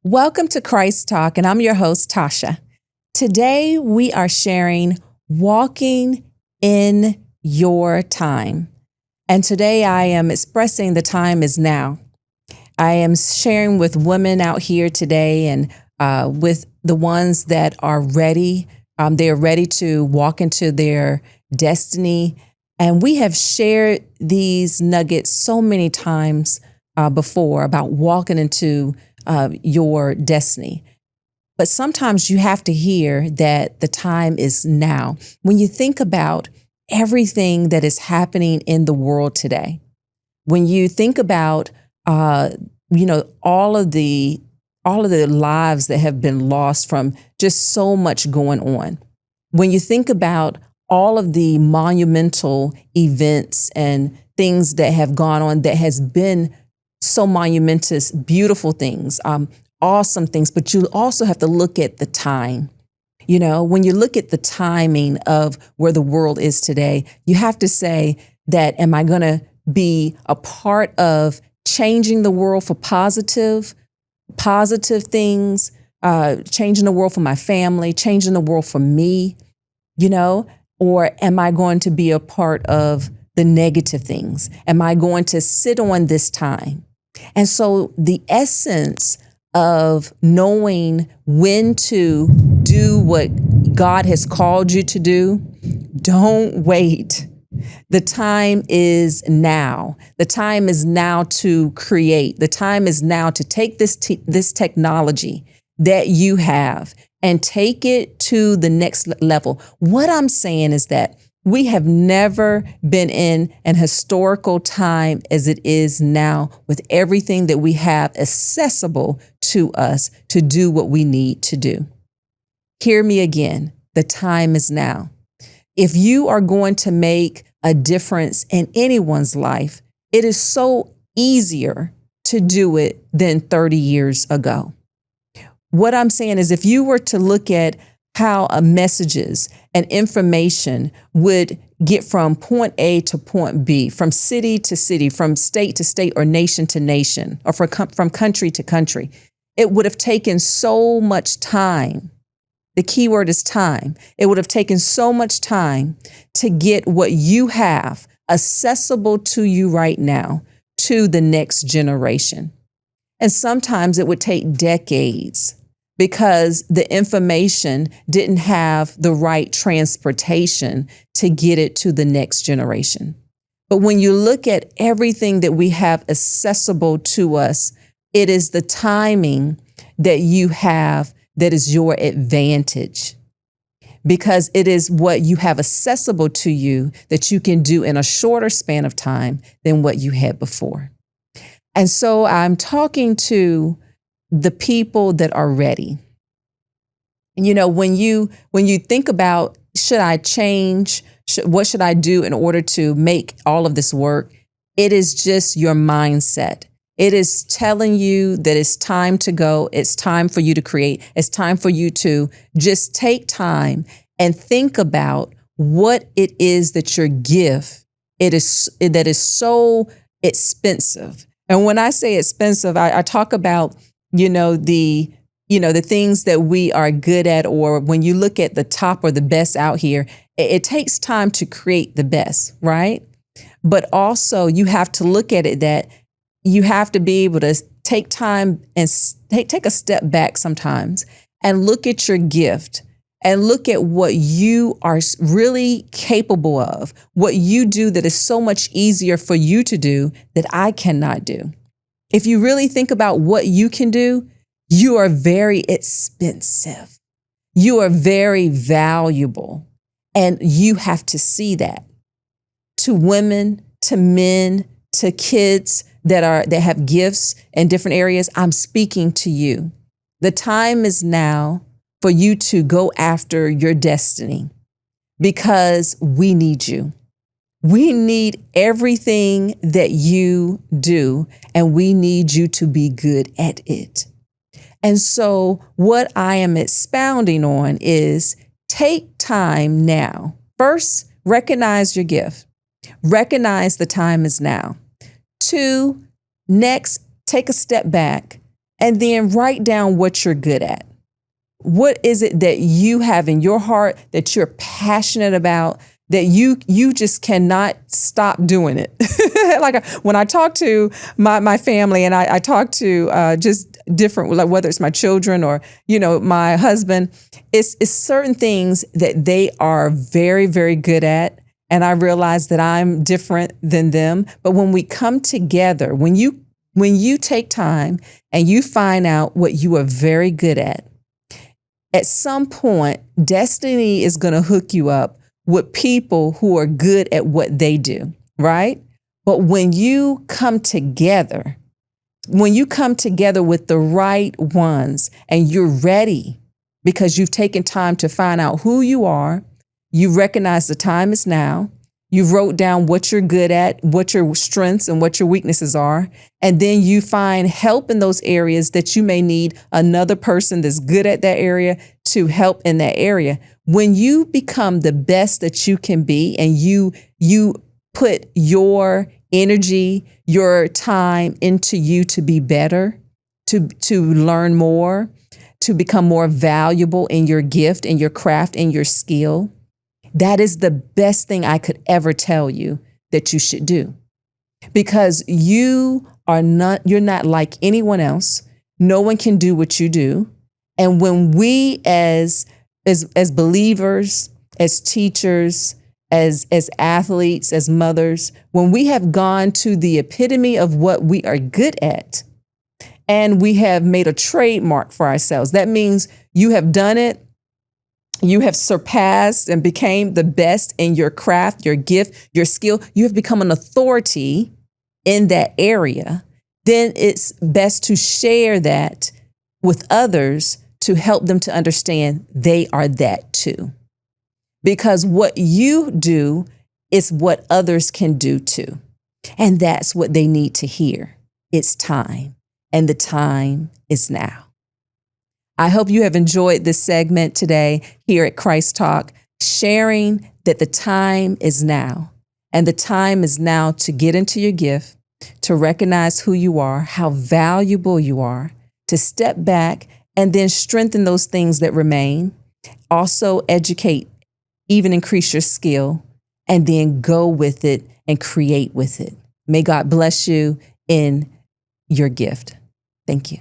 Welcome to Christ Talk, and I'm your host, Tasha. Today, we are sharing walking in your time. And today, I am expressing the time is now. I am sharing with women out here today and with the ones that are ready. They are ready to walk into their destiny. And we have shared these nuggets so many times before about walking into your destiny. But sometimes you have to hear that the time is now. When you think about everything that is happening in the world today, when you think about, all of the lives that have been lost from just so much going on, when you think about all of the monumental events and things that have gone on that has been so monumentous, beautiful things, awesome things, but you also have to look at the time. You know, when you look at the timing of where the world is today, you have to say that, am I going to be a part of changing the world for positive things, changing the world for my family, changing the world for me, or am I going to be a part of the negative things? Am I going to sit on this time? And so the essence of knowing when to do what God has called you to do, don't wait. The time is now. The time is now to create. The time is now to take this technology that you have and take it to the next level. What I'm saying is that we have never been in an historical time as it is now, with everything that we have accessible to us to do what we need to do. Hear me again. The time is now. If you are going to make a difference in anyone's life, it is so easier to do it than 30 years ago. What I'm saying is, if you were to look at how messages and information would get from point A to point B, from city to city, from state to state, or nation to nation, or from country to country, it would have taken so much time. The key word is time. It would have taken so much time to get what you have accessible to you right now to the next generation. And sometimes it would take decades, because the information didn't have the right transportation to get it to the next generation. But when you look at everything that we have accessible to us, it is the timing that you have that is your advantage, because it is what you have accessible to you that you can do in a shorter span of time than what you had before. And so I'm talking to the people that are ready. When you think about, should I change? What should I do in order to make all of this work? It is just your mindset. It is telling you that it's time to go. It's time for you to create. It's time for you to just take time and think about what it is that your gift that is so expensive. And when I say expensive, I talk about the things that we are good at, or when you look at the top or the best out here, it takes time to create the best, right? But also you have to look at it that you have to be able to take time and take a step back sometimes and look at your gift and look at what you are really capable of, what you do that is so much easier for you to do that I cannot do. If you really think about what you can do, you are very expensive. You are very valuable. And you have to see that. To women, to men, to kids that have gifts in different areas, I'm speaking to you. The time is now for you to go after your destiny, because we need you. We need everything that you do, and we need you to be good at it. And so what I am expounding on is, take time now. First, recognize your gift. Recognize the time is now. 2, next, take a step back And then write down what you're good at. What is it that you have in your heart that you're passionate about, that you just cannot stop doing it? Like when I talk to my family, and I talk to just different, like whether it's my children or, my husband, it's certain things that they are very, very good at. And I realize that I'm different than them. But when we come together, when you take time and you find out what you are very good at some point, destiny is going to hook you up with people who are good at what they do, right? But when you come together with the right ones and you're ready because you've taken time to find out who you are, you recognize the time is now, you wrote down what you're good at, what your strengths and what your weaknesses are, and then you find help in those areas that you may need another person that's good at that area to help in that area. When you become the best that you can be and you put your energy, your time into you to be better, to learn more, to become more valuable in your gift and your craft and your skill, that is the best thing I could ever tell you that you should do. Because you're not like anyone else. No one can do what you do. And when we as believers, as teachers, as athletes, as mothers, when we have gone to the epitome of what we are good at, and we have made a trademark for ourselves, that means you have done it. You have surpassed and became the best in your craft, your gift, your skill. You have become an authority in that area. Then it's best to share that with others to help them to understand they are that too. Because what you do is what others can do too. And that's what they need to hear. It's time, and the time is now. I hope you have enjoyed this segment today here at Christ Talk, sharing that the time is now. And the time is now to get into your gift, to recognize who you are, how valuable you are, to step back and then strengthen those things that remain. Also educate, even increase your skill, and then go with it and create with it. May God bless you in your gift. Thank you.